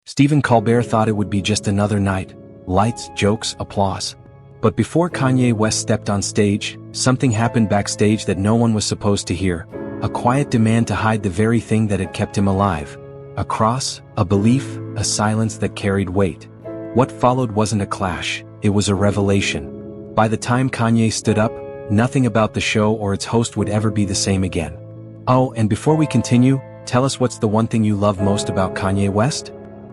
Stephen Colbert thought it would be just another night. Lights, jokes, applause. But before Kanye West stepped on stage, something happened backstage that no one was supposed to hear. A quiet demand to hide the very thing that had kept him alive. A cross, a belief, a silence that carried weight. What followed wasn't a clash, it was a revelation. By the time Kanye stood up, nothing about the show or its host would ever be the same again. Oh, and before we continue, tell us what's the one thing you love most about Kanye West?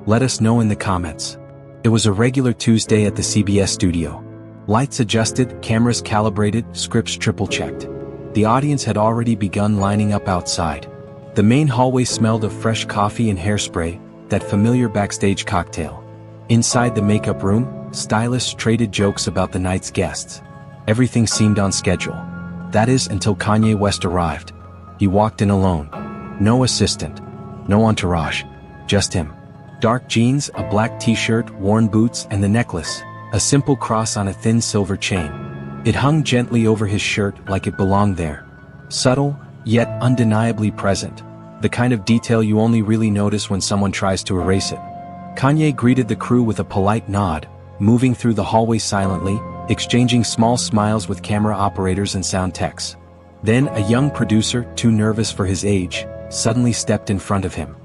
Let us know in the comments. It was a regular Tuesday at the CBS studio. Lights adjusted, cameras calibrated, scripts triple-checked. The audience had already begun lining up outside. The main hallway smelled of fresh coffee and hairspray, that familiar backstage cocktail. Inside the makeup room, stylists traded jokes about the night's guests. Everything seemed on schedule. That is, until Kanye West arrived. He walked in alone. No assistant. No entourage. Just him. Dark jeans, a black t-shirt, worn boots, and the necklace. A simple cross on a thin silver chain. It hung gently over his shirt like it belonged there. Subtle, yet undeniably present. The kind of detail you only really notice when someone tries to erase it. Kanye greeted the crew with a polite nod, moving through the hallway silently, exchanging small smiles with camera operators and sound techs. Then a young producer, too nervous for his age, suddenly stepped in front of him.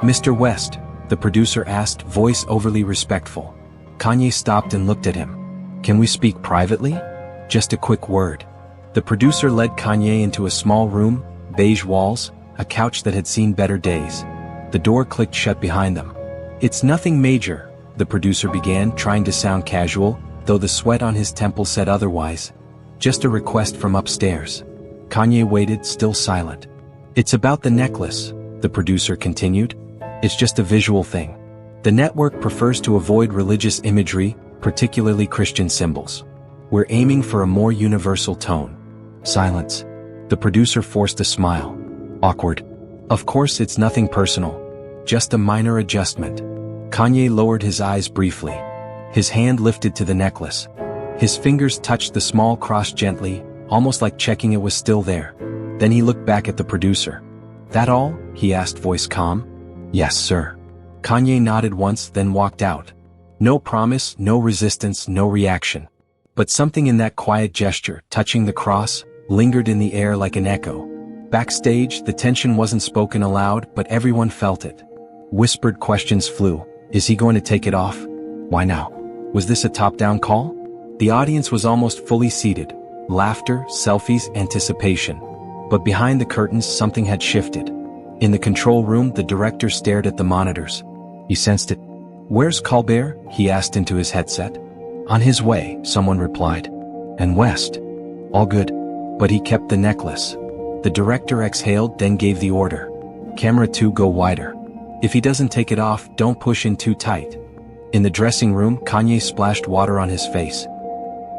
"Mr. West," the producer asked, voice overly respectful. Kanye stopped and looked at him. "Can we speak privately? Just a quick word." The producer led Kanye into a small room, beige walls, a couch that had seen better days. The door clicked shut behind them. "It's nothing major," the producer began, trying to sound casual, though the sweat on his temple said otherwise. "Just a request from upstairs." Kanye waited, still silent. "It's about the necklace," the producer continued. "It's just a visual thing. The network prefers to avoid religious imagery, particularly Christian symbols. We're aiming for a more universal tone." Silence. The producer forced a smile. Awkward. "Of course it's nothing personal. Just a minor adjustment." Kanye lowered his eyes briefly. His hand lifted to the necklace. His fingers touched the small cross gently, almost like checking it was still there. Then he looked back at the producer. "That all?" he asked, voice calm. "Yes, sir." Kanye nodded once, then walked out. No promise, no resistance, no reaction. But something in that quiet gesture, touching the cross, lingered in the air like an echo. Backstage, the tension wasn't spoken aloud, but everyone felt it. Whispered questions flew. Is he going to take it off? Why now? Was this a top-down call? The audience was almost fully seated. Laughter, selfies, anticipation. But behind the curtains, something had shifted. In the control room, the director stared at the monitors. He sensed it. "Where's Colbert?" he asked into his headset. "On his way," someone replied. "And West?" "All good." But he kept the necklace. The director exhaled, then gave the order. "Camera 2, go wider. If he doesn't take it off, don't push in too tight." In the dressing room, Kanye splashed water on his face.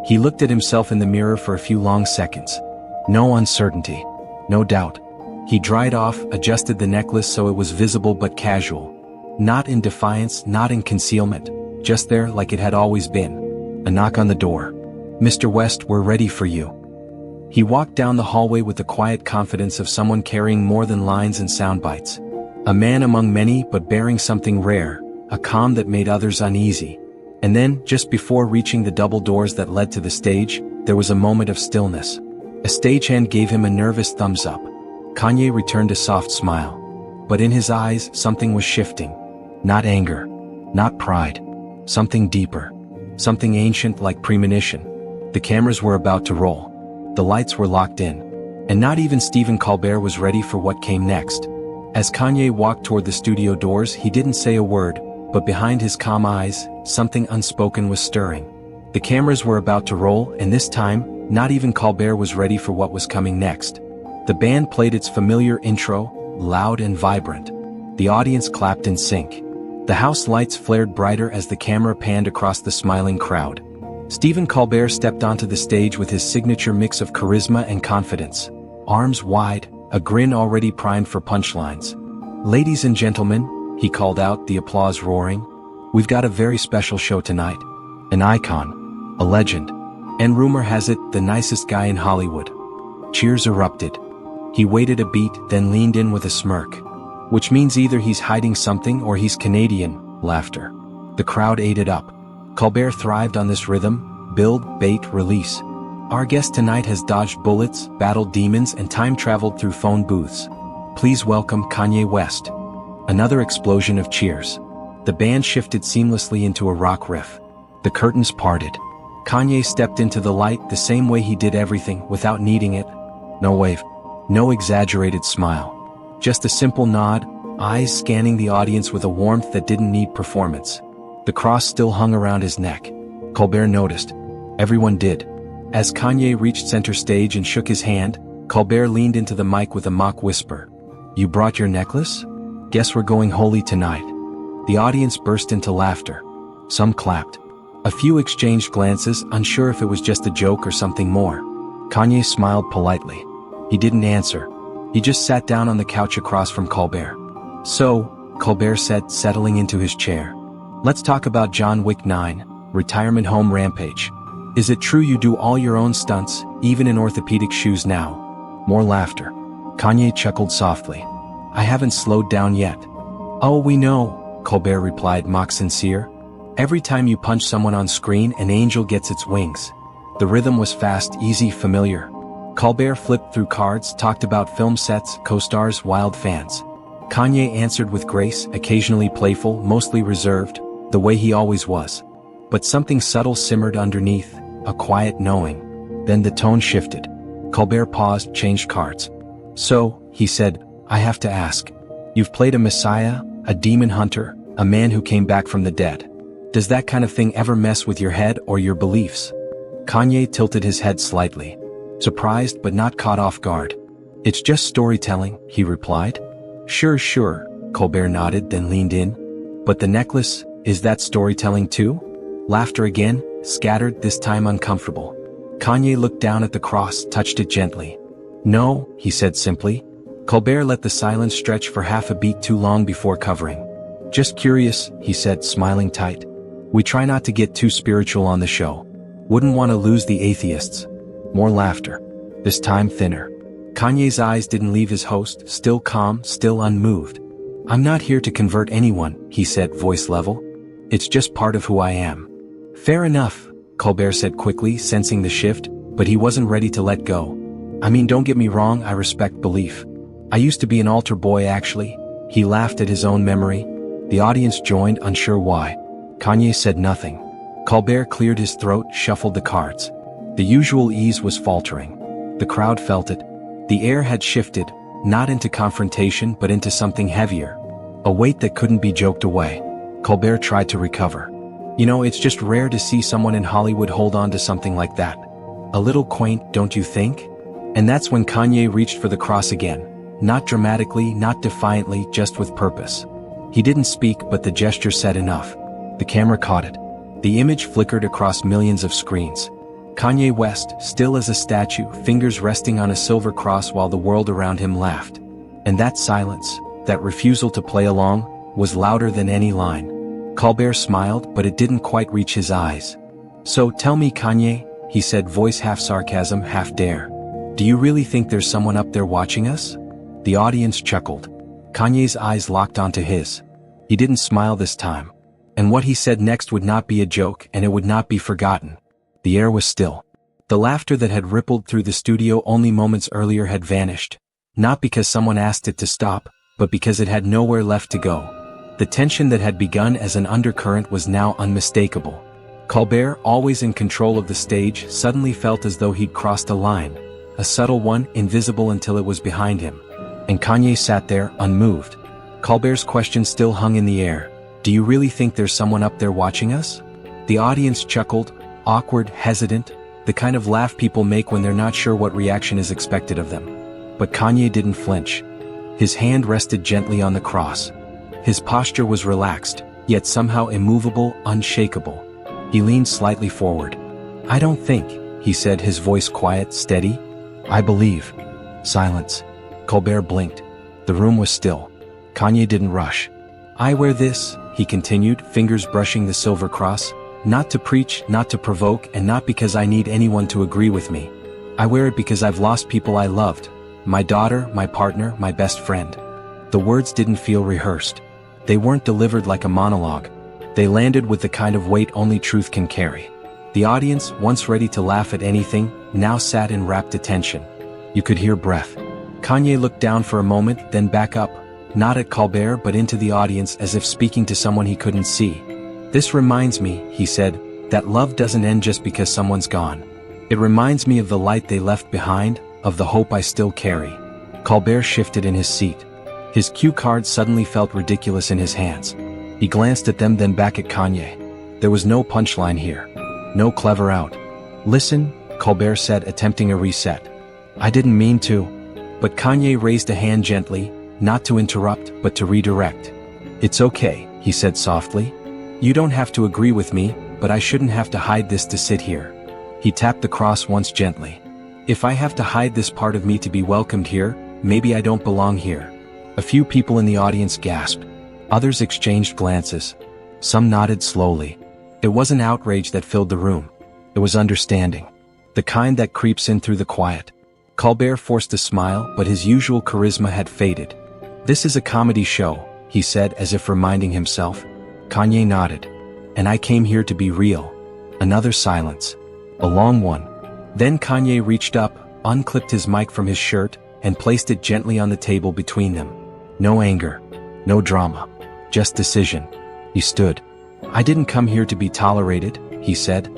He looked at himself in the mirror for a few long seconds. No uncertainty. No doubt. He dried off, adjusted the necklace so it was visible but casual. Not in defiance, not in concealment. Just there like it had always been. A knock on the door. "Mr. West, we're ready for you." He walked down the hallway with the quiet confidence of someone carrying more than lines and sound bites. A man among many, but bearing something rare, a calm that made others uneasy. And then, just before reaching the double doors that led to the stage, there was a moment of stillness. A stagehand gave him a nervous thumbs up. Kanye returned a soft smile. But in his eyes, something was shifting. Not anger. Not pride. Something deeper. Something ancient like premonition. The cameras were about to roll. The lights were locked in. And not even Stephen Colbert was ready for what came next. As Kanye walked toward the studio doors, he didn't say a word, but behind his calm eyes, something unspoken was stirring. The cameras were about to roll, and this time, not even Colbert was ready for what was coming next. The band played its familiar intro, loud and vibrant. The audience clapped in sync. The house lights flared brighter as the camera panned across the smiling crowd. Stephen Colbert stepped onto the stage with his signature mix of charisma and confidence. Arms wide, a grin already primed for punchlines. "Ladies and gentlemen," he called out, the applause roaring, "we've got a very special show tonight. An icon. A legend. And rumor has it, the nicest guy in Hollywood." Cheers erupted. He waited a beat, then leaned in with a smirk. "Which means either he's hiding something or he's Canadian," Laughter. The crowd ate it up. Colbert thrived on this rhythm: build, bait, release. Our guest tonight has dodged bullets, battled demons, and time-traveled through phone booths. Please welcome Kanye West. Another explosion of cheers. The band shifted seamlessly into a rock riff. The curtains parted. Kanye stepped into the light the same way he did everything, without needing it. No wave. No exaggerated smile. Just a simple nod, eyes scanning the audience with a warmth that didn't need performance. The cross still hung around his neck. Colbert noticed. Everyone did. As Kanye reached center stage and shook his hand, Colbert leaned into the mic with a mock whisper. "You brought your necklace? Guess we're going holy tonight." The audience burst into laughter. Some clapped. A few exchanged glances, unsure if it was just a joke or something more. Kanye smiled politely. He didn't answer. He just sat down on the couch across from Colbert. "So," Colbert said, settling into his chair, "let's talk about John Wick 9, Retirement Home Rampage. Is it true you do all your own stunts, even in orthopedic shoes now?" More laughter. Kanye chuckled softly. "I haven't slowed down yet." "Oh, we know," Colbert replied, mock sincere. "Every time you punch someone on screen, an angel gets its wings." The rhythm was fast, easy, familiar. Colbert flipped through cards, talked about film sets, co-stars, wild fans. Kanye answered with grace, occasionally playful, mostly reserved, the way he always was. But something subtle simmered underneath, a quiet knowing. Then the tone shifted. Colbert paused, changed cards. "So," he said, "I have to ask. You've played a messiah, a demon hunter, a man who came back from the dead. Does that kind of thing ever mess with your head or your beliefs?" Kanye tilted his head slightly. Surprised but not caught off guard. "It's just storytelling," he replied. Sure, Colbert nodded, then leaned in. "But the necklace, is that storytelling too?" Laughter again, scattered, this time uncomfortable. Kanye looked down at the cross, touched it gently. "No," he said simply. Colbert let the silence stretch for half a beat too long before covering. "Just curious," he said, smiling tight. "We try not to get too spiritual on the show. Wouldn't want to lose the atheists." More laughter. This time thinner. Kanye's eyes didn't leave his host, still calm, still unmoved. "I'm not here to convert anyone," he said, voice level. "It's just part of who I am." "Fair enough," Colbert said quickly, sensing the shift, but he wasn't ready to let go. "I mean, don't get me wrong, I respect belief. I used to be an altar boy actually." He laughed at his own memory. The audience joined, unsure why. Kanye said nothing. Colbert cleared his throat, shuffled the cards. The usual ease was faltering. The crowd felt it. The air had shifted, not into confrontation but into something heavier. A weight that couldn't be joked away. Colbert tried to recover. "You know, it's just rare to see someone in Hollywood hold on to something like that. A little quaint, don't you think?" And that's when Kanye reached for the cross again. Not dramatically, not defiantly, just with purpose. He didn't speak, but the gesture said enough. The camera caught it. The image flickered across millions of screens. Kanye West, still as a statue, fingers resting on a silver cross while the world around him laughed. And that silence, that refusal to play along, was louder than any line. Colbert smiled, but it didn't quite reach his eyes. "So tell me, Kanye," he said, voice half sarcasm, half dare. "Do you really think there's someone up there watching us?" The audience chuckled. Kanye's eyes locked onto his. He didn't smile this time. And what he said next would not be a joke, and it would not be forgotten. The air was still. The laughter that had rippled through the studio only moments earlier had vanished. Not because someone asked it to stop, but because it had nowhere left to go. The tension that had begun as an undercurrent was now unmistakable. Colbert, always in control of the stage, suddenly felt as though he'd crossed a line. A subtle one, invisible until it was behind him. And Kanye sat there, unmoved. Colbert's question still hung in the air. "Do you really think there's someone up there watching us?" The audience chuckled, awkward, hesitant, the kind of laugh people make when they're not sure what reaction is expected of them. But Kanye didn't flinch. His hand rested gently on the cross. His posture was relaxed, yet somehow immovable, unshakable. He leaned slightly forward. "I don't think," he said, his voice quiet, steady. "I believe." Silence. Colbert blinked. The room was still. Kanye didn't rush. "I wear this," he continued, fingers brushing the silver cross, "not to preach, not to provoke, and not because I need anyone to agree with me. I wear it because I've lost people I loved. My daughter, my partner, my best friend." The words didn't feel rehearsed. They weren't delivered like a monologue. They landed with the kind of weight only truth can carry. The audience, once ready to laugh at anything, now sat in rapt attention. You could hear breath. Kanye looked down for a moment, then back up, not at Colbert but into the audience as if speaking to someone he couldn't see. "This reminds me," he said, "that love doesn't end just because someone's gone. It reminds me of the light they left behind, of the hope I still carry." Colbert shifted in his seat. His cue card suddenly felt ridiculous in his hands. He glanced at them, then back at Kanye. There was no punchline here. No clever out. "Listen," Colbert said, attempting a reset. "I didn't mean to." But Kanye raised a hand gently, not to interrupt, but to redirect. "It's okay," he said softly. "You don't have to agree with me, but I shouldn't have to hide this to sit here." He tapped the cross once gently. "If I have to hide this part of me to be welcomed here, maybe I don't belong here." A few people in the audience gasped. Others exchanged glances. Some nodded slowly. It wasn't outrage that filled the room. It was understanding. The kind that creeps in through the quiet. Colbert forced a smile, but his usual charisma had faded. "This is a comedy show," he said as if reminding himself. Kanye nodded. "And I came here to be real." Another silence. A long one. Then Kanye reached up, unclipped his mic from his shirt, and placed it gently on the table between them. No anger. No drama. Just decision. He stood. "I didn't come here to be tolerated," he said.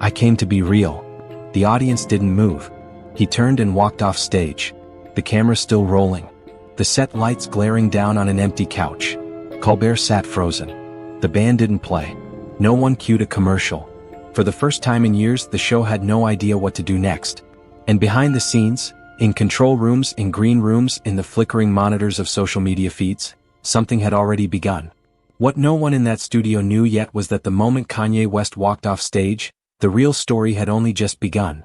"I came to be real." The audience didn't move. He turned and walked off stage. The camera still rolling. The set lights glaring down on an empty couch. Colbert sat frozen. The band didn't play. No one cued a commercial. For the first time in years, the show had no idea what to do next. And behind the scenes, in control rooms, in green rooms, in the flickering monitors of social media feeds, something had already begun. What no one in that studio knew yet was that the moment Kanye West walked off stage, the real story had only just begun.